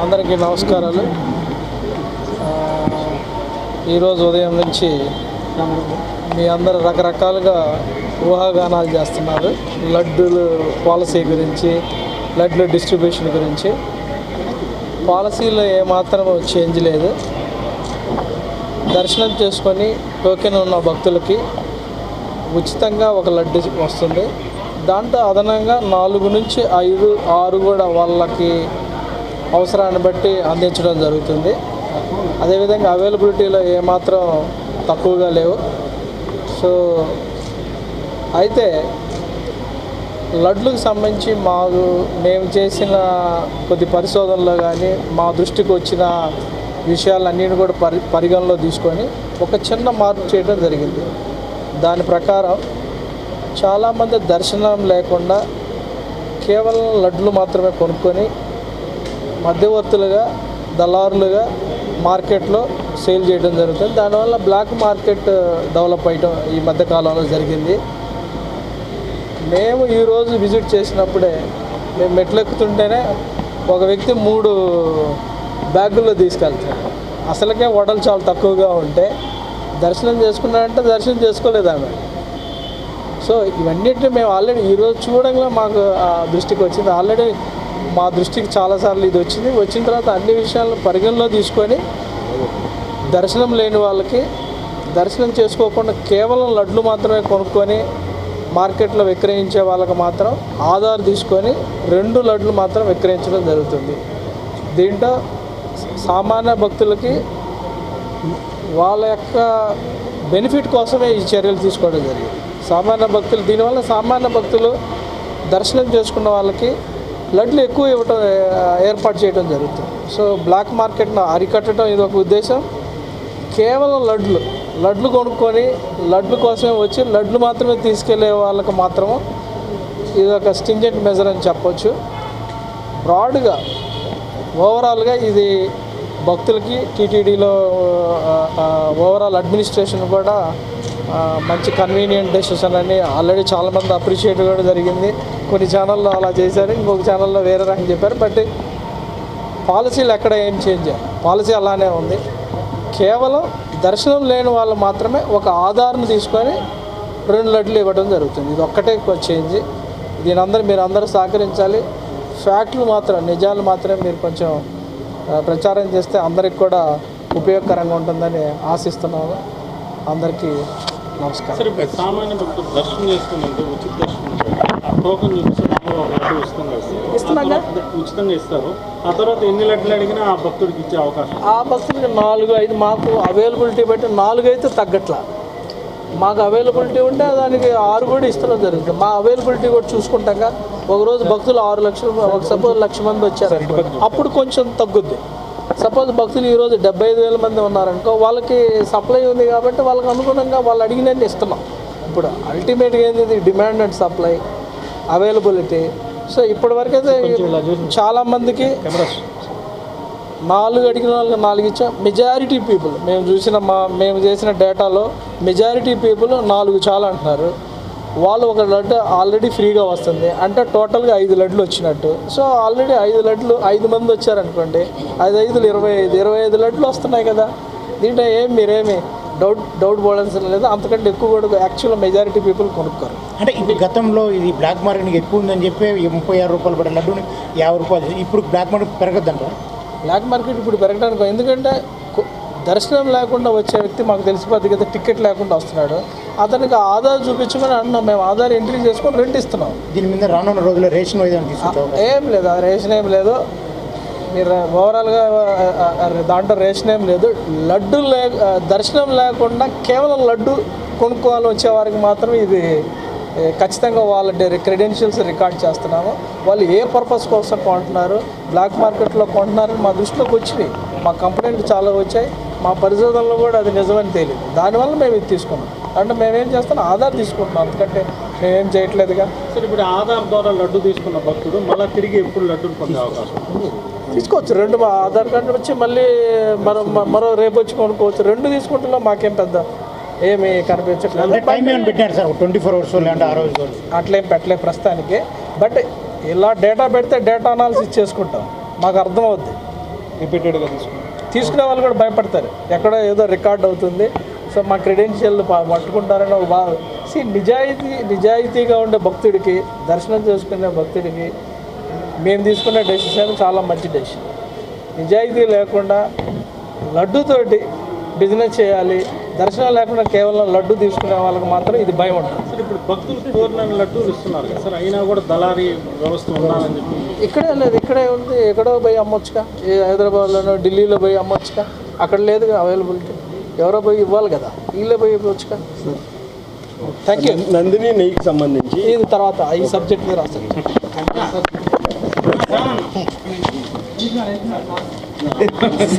అందరికీ నమస్కారాలు. ఈరోజు ఉదయం నుంచి మీ అందరు రకరకాలుగా ఊహాగానాలు చేస్తున్నారు. లడ్డూలు పాలసీ గురించి, లడ్డు డిస్ట్రిబ్యూషన్ గురించి. పాలసీలో ఏమాత్రం చేంజ్ లేదు. దర్శనం చేసుకొని టోకెన్ ఉన్న భక్తులకి ఉచితంగా ఒక లడ్డు వస్తుంది. దాంట్లో అదనంగా 4 నుంచి 5, 6 కూడా వాళ్ళకి అవసరాన్ని బట్టి అందించడం జరుగుతుంది. అదేవిధంగా అవైలబిలిటీలో ఏమాత్రం తక్కువగా లేవు. సో అయితే లడ్లకు సంబంధించి మేము చేసిన కొద్ది పరిశోధనలో కానీ మా దృష్టికి వచ్చిన విషయాలన్నిటిని కూడా పరిగణలో తీసుకొని ఒక చిన్న మార్పు చేయడం జరిగింది. దాని ప్రకారం చాలామంది దర్శనం లేకుండా కేవలం లడ్లు మాత్రమే కొనుక్కొని మధ్యవర్తులుగా, దళారులుగా మార్కెట్లో సేల్ చేయడం జరుగుతుంది. దానివల్ల బ్లాక్ మార్కెట్ డెవలప్ అయ్యడం ఈ మధ్యకాలంలో జరిగింది. మేము ఈరోజు విజిట్ చేసినప్పుడే మేము మెట్లెక్కుతుంటేనే ఒక వ్యక్తి 3 బ్యాగుల్లో తీసుకెళ్తాడు. అసలుకే వడలు చాలా తక్కువగా ఉంటే దర్శనం చేసుకున్నాడంటే దర్శనం చేసుకోలేదు ఆమె. సో ఇవన్నిటిని మేము ఆల్రెడీ ఈరోజు చూడంగా మాకు దృష్టికి వచ్చింది. ఆల్రెడీ మా దృష్టికి చాలాసార్లు ఇది వచ్చింది. వచ్చిన తర్వాత అన్ని విషయాలను పరిగణలో తీసుకొని దర్శనం లేని వాళ్ళకి దర్శనం చేసుకోకుండా కేవలం లడ్లు మాత్రమే కొనుక్కొని మార్కెట్లో విక్రయించే వాళ్ళకి మాత్రం ఆధార్ తీసుకొని 2 లడ్లు మాత్రం విక్రయించడం జరుగుతుంది. దీంట్లో సామాన్య భక్తులకి వాళ్ళ యొక్క బెనిఫిట్ కోసమే ఈ చర్యలు తీసుకోవడం జరిగింది. దీనివల్ల సామాన్య భక్తులు దర్శనం చేసుకున్న వాళ్ళకి లడ్లు ఎక్కువ ఇవ్వటం ఏర్పాటు చేయడం జరుగుతుంది. సో బ్లాక్ మార్కెట్ను అరికట్టడం ఇది ఒక ఉద్దేశం. కేవలం లడ్లు కొనుక్కొని లడ్లు కోసమే వచ్చి లడ్లు మాత్రమే తీసుకెళ్లే వాళ్ళకి మాత్రము ఇది ఒక స్టింజెంట్ మెజర్ అని చెప్పొచ్చు. బ్రాడ్గా ఓవరాల్గా ఇది భక్తులకి టీటీడీలో ఓవరాల్ అడ్మినిస్ట్రేషన్ కూడా మంచి కన్వీనియంట్ డెసిషన్ అని ఆల్రెడీ చాలామంది అప్రిషియేట్ కూడా జరిగింది. కొన్ని ఛానల్లో అలా చేశారు, ఇంకొక ఛానల్లో వేరే రకం చెప్పారు. బట్ పాలసీలు ఎక్కడ ఏం చేంజ్ చేయాలి, పాలసీ అలానే ఉంది. కేవలం దర్శనం లేని వాళ్ళు మాత్రమే ఒక ఆధార్ను తీసుకొని 2 లడ్లు ఇవ్వడం జరుగుతుంది. ఇది ఒక్కటే చేంజ్. మీరు అందరూ సహకరించాలి. ఫ్యాక్ట్లు మాత్రం, నిజాలు మాత్రమే మీరు కొంచెం ప్రచారం చేస్తే అందరికి కూడా ఉపయోగకరంగా ఉంటుందని ఆశిస్తున్నాము. అందరికీ నమస్కారం. సరే, సామాన్య భక్తులు దర్శనం చేసుకున్నందుకు ఉచిత దర్శనం టోకన్ ఉచితంగా ఇస్తారు. ఆ తర్వాత ఎన్ని లడ్లు అడిగినా ఆ భక్తుడికి ఇచ్చే అవకాశం, ఆ భక్తుడికి 4, 5 మాకు అవైలబిలిటీ బట్టి 4 అయితే తగ్గట్లా. మాకు అవైలబిలిటీ ఉంటే దానికి 6 కూడా ఇస్తడం జరుగుతుంది. మా అవైలబిలిటీ కూడా చూసుకుంటాక ఒకరోజు భక్తులు 6 లక్షలు, సపోజ్ 1,00,000 మంది వచ్చారు, అప్పుడు కొంచెం తగ్గుద్ది. సపోజ్ భక్తులు ఈరోజు 75,000 మంది ఉన్నారనుకో, వాళ్ళకి సప్లై ఉంది కాబట్టి వాళ్ళకి అనుగుణంగా వాళ్ళు అడిగినన్ని ఇస్తున్నాం. ఇప్పుడు అల్టిమేట్గా ఏంది, demand and supply, availability. So ఇప్పటివరకు అయితే చాలామందికి 4 అడిగిన వాళ్ళకి 4 ఇచ్చాం. మెజారిటీ పీపుల్ మేము చేసిన డేటాలో మెజారిటీ పీపుల్ 4 చాలా అంటున్నారు. వాళ్ళు ఒక లడ్డు ఆల్రెడీ ఫ్రీగా వస్తుంది అంటే టోటల్గా 5 లడ్లు వచ్చినట్టు. సో ఆల్రెడీ 5 లడ్లు 5 మంది వచ్చారనుకోండి, 5 5 25 లడ్లు వస్తున్నాయి కదా. దీంట్లో మీరేమి డౌట్ పడాల్సిన లేదు. అంతకంటే ఎక్కువ కూడా యాక్చువల్గా మెజారిటీ పీపుల్ కొనుక్కోరు. అంటే ఇప్పుడు గతంలో ఇది బ్లాక్ మార్కెట్ ఎక్కువ ఉందని చెప్పి 36 రూపాయలు పడే లడ్డుని 50 రూపాయలు, ఇప్పుడు బ్లాక్ మార్కెట్ పెరగద్దంట. బ్లాక్ మార్కెట్ ఇప్పుడు పెరగడానికి ఎందుకంటే దర్శనం లేకుండా వచ్చే వ్యక్తి మాకు తెలిసిపోద్ది కదా, టికెట్ లేకుండా వస్తున్నాడు. అతనికి ఆధార్ చూపించమని అంటున్నాం. మేము ఆధార్ ఎంట్రీ చేసుకొని రెంట్ ఇస్తున్నాం. దీని మీద రానున్న రోజుల్లో రేషన్ తీసుకుంటాం. ఏం లేదు, ఆ రేషన్ ఏం లేదు. మీరు ఓవరాల్గా దాంట్లో రేషన్ ఏం లేదు. దర్శనం లేకుండా కేవలం లడ్డు కొనుక్కోవాలి వచ్చేవారికి మాత్రం ఇది ఖచ్చితంగా వాళ్ళ క్రెడెన్షియల్స్ రికార్డ్ చేస్తున్నాము. వాళ్ళు ఏ పర్పస్ కోసం కొంటున్నారు, బ్లాక్ మార్కెట్లో కొంటున్నారని మా దృష్టిలోకి వచ్చినాయి. మా కంప్లైంట్ చాలా వచ్చాయి. మా పరిశోధనలో కూడా అది నిజమని తేలింది. దానివల్ల మేము ఇది తీసుకున్నాం. అంటే మేమేం చేస్తాం, ఆధార్ తీసుకుంటున్నాం, అందుకంటే మేమేం చేయట్లేదుగా. సరే, ఇప్పుడు ఆధార్ ద్వారా లడ్డు తీసుకున్న భక్తుడు మళ్ళీ తిరిగి ఎప్పుడు లడ్డూని పొందే అవకాశం తీసుకోవచ్చు. 2 ఆధార్ కార్డు వచ్చి మళ్ళీ మరో రేపు వచ్చి కొనుక్కోవచ్చు. 2 తీసుకుంటున్నాం. మాకేం పెద్ద ఏమి కనిపించట్లేదు. టైం ఏమైనా పెట్టారు సార్, 24 అవర్స్ లేదంటే ఆ రోజు అట్లేం పెట్టలేదు ప్రస్తుతానికి. బట్ ఇలా డేటా పెడితే డేటా అనాలిసిస్ చేసుకుంటాం, మాకు అర్థమవుద్ది. రిపీటెడ్గా తీసుకునే వాళ్ళు కూడా భయపడతారు, ఎక్కడో ఏదో రికార్డ్ అవుతుంది, సో మా క్రెడెన్షియల్ పట్టుకుంటారని ఒక బాధ. నిజాయితీగా ఉండే భక్తుడికి, దర్శనం చేసుకునే భక్తుడికి మేము తీసుకునే డెసిషన్ చాలా మంచి డెసిషన్. నిజాయితీ లేకుండా లడ్డుతోటి బిజినెస్ చేయాలి, దర్శనం లేకుండా కేవలం లడ్డు తీసుకునే వాళ్ళకి మాత్రం ఇది భయం ఉంటుంది. సార్ ఇప్పుడు భక్తులు కోరిన లడ్డూలు ఇస్తున్నారు కదా సార్, అయినా కూడా దళారీ వ్యవస్థ ఉండాలని చెప్పి ఇక్కడే లేదు, ఇక్కడే ఉంది, ఎక్కడో పోయి అమ్మొచ్చుగా, హైదరాబాద్లోనో ఢిల్లీలో పోయి అమ్మొచ్చుగా, అక్కడ లేదుగా అవైలబిలిటీ, ఎవరో పోయి ఇవ్వాలి కదా, వీళ్ళే పోయి ఇవ్వచ్చుగా. Thank you. నందిని నెయ్యికి సంబంధించి ఇది తర్వాత ఈ సబ్జెక్ట్ మీద రాస్తాను.